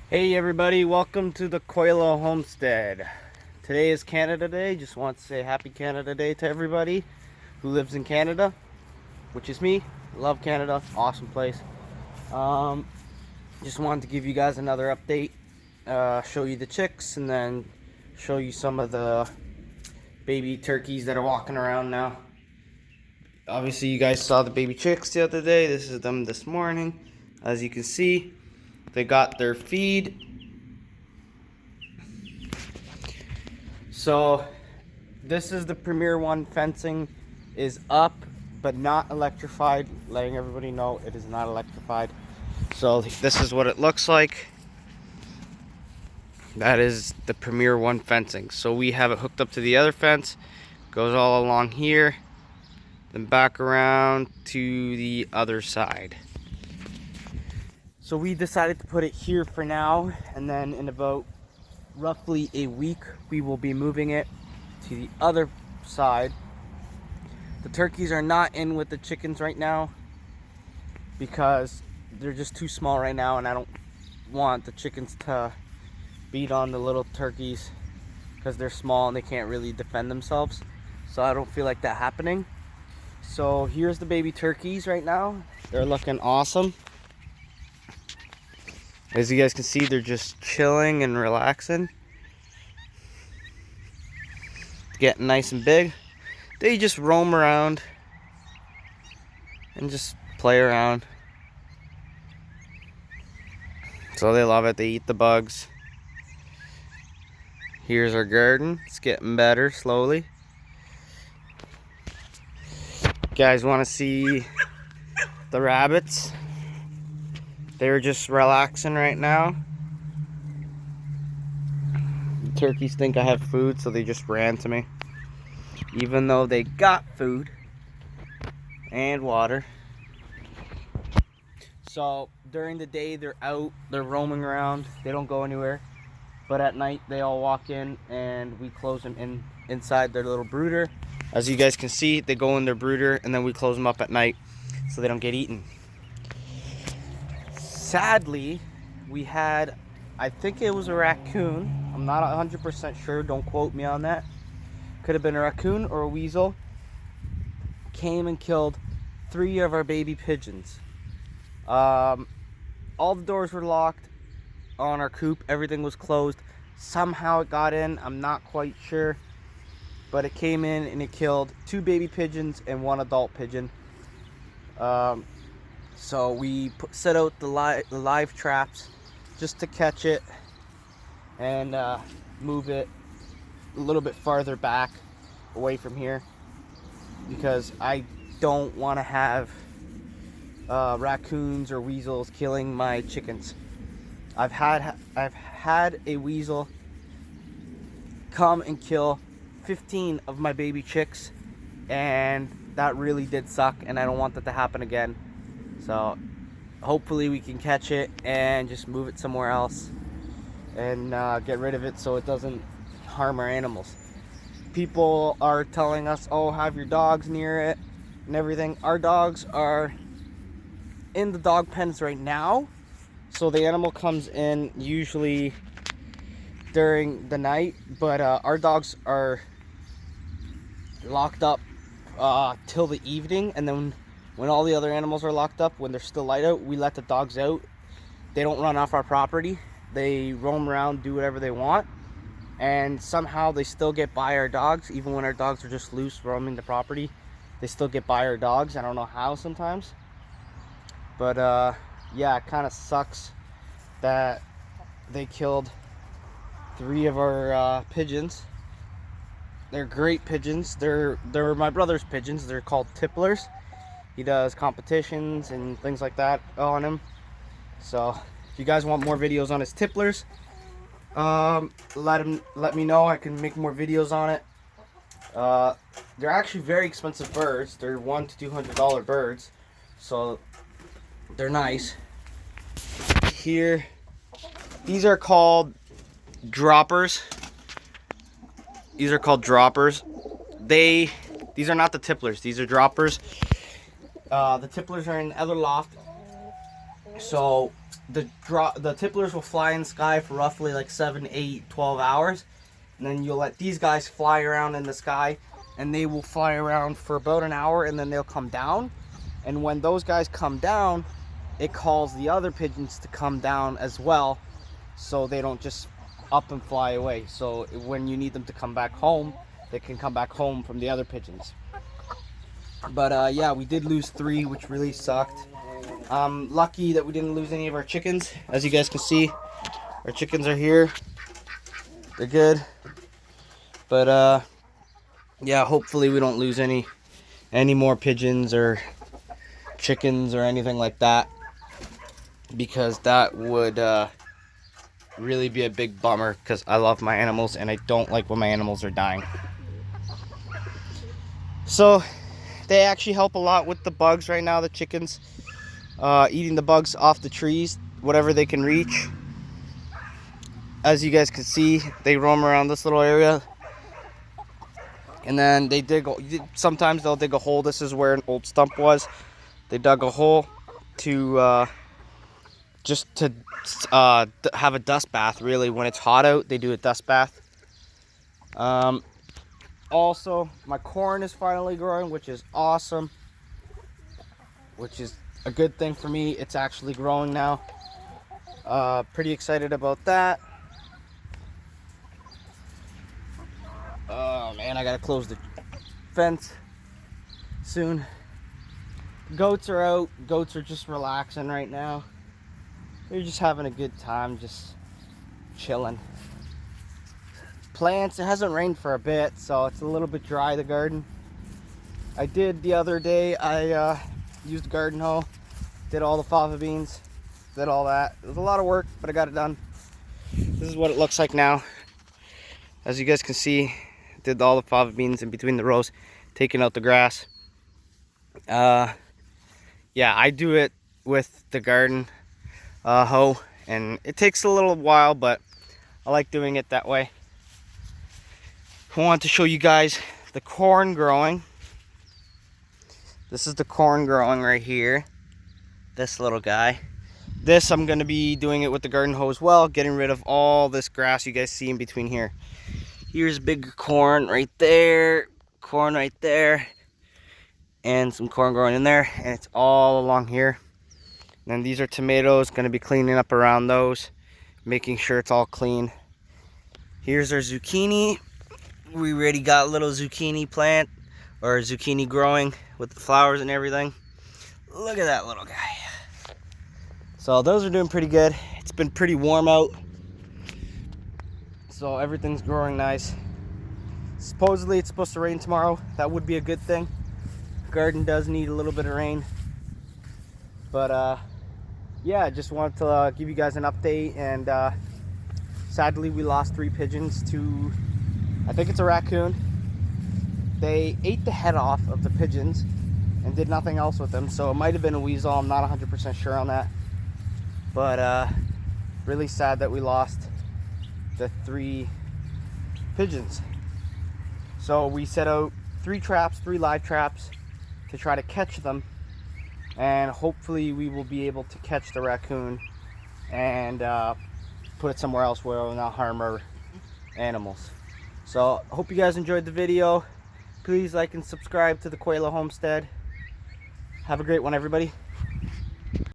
Hey everybody, welcome to the Coilo Homestead. Today is Canada Day. Just want to say happy Canada Day to everybody who lives in Canada, which is me. Love Canada, awesome place. Just wanted to give you guys another update, show you the chicks, and then show you some of the baby turkeys that are walking around now. Obviously you guys saw the baby chicks the other day. This is them this morning. As you can see, they got their feed. So this is the Premier One. Fencing is up but not electrified, letting everybody know it is not electrified. So this is what it looks like. That is the Premier One fencing. So we have it hooked up to the other fence, goes all along here, then back around to the other side. So we decided to put it here for now, and then in about roughly a week we will be moving it to the other side. The turkeys are not in with the chickens right now because they're just too small right now, and I don't want the chickens to beat on the little turkeys because they're small and they can't really defend themselves. So I don't feel like that happening. So here's the baby turkeys right now. They're looking awesome. As you guys can see, they're just chilling and relaxing. Getting nice and big. They just roam around and just play around. So they love it. They eat the bugs. Here's our garden. It's getting better slowly. You guys want to see the rabbits? They're just relaxing right now. The turkeys think I have food, so they just ran to me. Even though they got food and water. So during the day they're out, they're roaming around, they don't go anywhere. But at night they all walk in and we close them inside their little brooder. As you guys can see, they go in their brooder and then we close them up at night so they don't get eaten. Sadly, we had, I think it was a raccoon. I'm not 100% sure, don't quote me on that. Could have been a raccoon or a weasel. Came and killed 3 of our baby pigeons. All the doors were locked on our coop. Everything was closed. Somehow it got in. I'm not quite sure. But it came in and it killed 2 baby pigeons and 1 adult pigeon. So we set out the live traps just to catch it and move it a little bit farther back away from here because I don't want to have raccoons or weasels killing my chickens. I've had a weasel come and kill 15 of my baby chicks, and that really did suck, and I don't want that to happen again. So hopefully we can catch it and just move it somewhere else and get rid of it so it doesn't harm our animals. People are telling us, oh, have your dogs near it and everything. Our dogs are in the dog pens right now, so the animal comes in usually during the night, but our dogs are locked up till the evening, and then when all the other animals are locked up, when there's still light out, we let the dogs out. They don't run off our property. They roam around, do whatever they want, and somehow they still get by our dogs. Even when our dogs are just loose roaming the property, they still get by our dogs. I don't know how sometimes, but yeah, it kind of sucks that they killed 3 of our pigeons. They're great pigeons. They're my brother's pigeons. They're called tipplers. He does competitions and things like that on them. So if you guys want more videos on his tipplers, let me know. I can make more videos on it. They're actually very expensive birds. They're $100 to $200 birds, so they're nice. Here, these are called droppers. These are called droppers. These are not the tipplers. These are droppers. The tipplers are in the other loft. So the tipplers will fly in the sky for roughly like 7, 8, 12 hours. And then you'll let these guys fly around in the sky, and they will fly around for about an hour, and then they'll come down. And when those guys come down, it calls the other pigeons to come down as well, so they don't just up and fly away. So when you need them to come back home, they can come back home from the other pigeons. But yeah, we did lose 3, which really sucked. Lucky that we didn't lose any of our chickens. As you guys can see, our chickens are here. They're good. But yeah, hopefully we don't lose any more pigeons or chickens or anything like that, because that would really be a big bummer, because I love my animals and I don't like when my animals are dying. So they actually help a lot with the bugs right now, the chickens, eating the bugs off the trees, whatever they can reach. As you guys can see, they roam around this little area, and then they sometimes they'll dig a hole. This is where an old stump was. They dug a hole to just to have a dust bath. Really, when it's hot out, they do a dust bath. Also, my corn is finally growing, which is awesome, which is a good thing for me. It's actually growing now. Pretty excited about that. Oh man, I gotta close the fence soon. Goats are out. Goats are just relaxing right now. They're just having a good time, just chilling. Plants, it hasn't rained for a bit, so it's a little bit dry, the garden. I did the other day, I used a garden hoe, did all the fava beans, did all that. It was a lot of work, but I got it done. This is what it looks like now. As you guys can see, did all the fava beans in between the rows, taking out the grass. Yeah, I do it with the garden hoe, and it takes a little while, but I like doing it that way. I want to show you guys the corn growing. This is the corn growing right here. This little guy. This, I'm going to be doing it with the garden hoe as well, getting rid of all this grass you guys see in between here. Here's big corn right there, and some corn growing in there, and it's all along here. And then these are tomatoes, going to be cleaning up around those, making sure it's all clean. Here's our zucchini. We already got a little zucchini plant, or zucchini growing with the flowers and everything. Look at that little guy. So those are doing pretty good. It's been pretty warm out, so everything's growing nice. Supposedly it's supposed to rain tomorrow. That would be a good thing. Garden does need a little bit of rain, but yeah, I just wanted to give you guys an update. And sadly we lost 3 pigeons to, I think it's a raccoon. They ate the head off of the pigeons and did nothing else with them, so it might have been a weasel. I'm not 100% sure on that, but really sad that we lost the 3 pigeons. So we set out 3 live traps to try to catch them, and hopefully we will be able to catch the raccoon and put it somewhere else where it will not harm our animals. So hope you guys enjoyed the video. Please like and subscribe to the Coelho Homestead. Have a great one, everybody.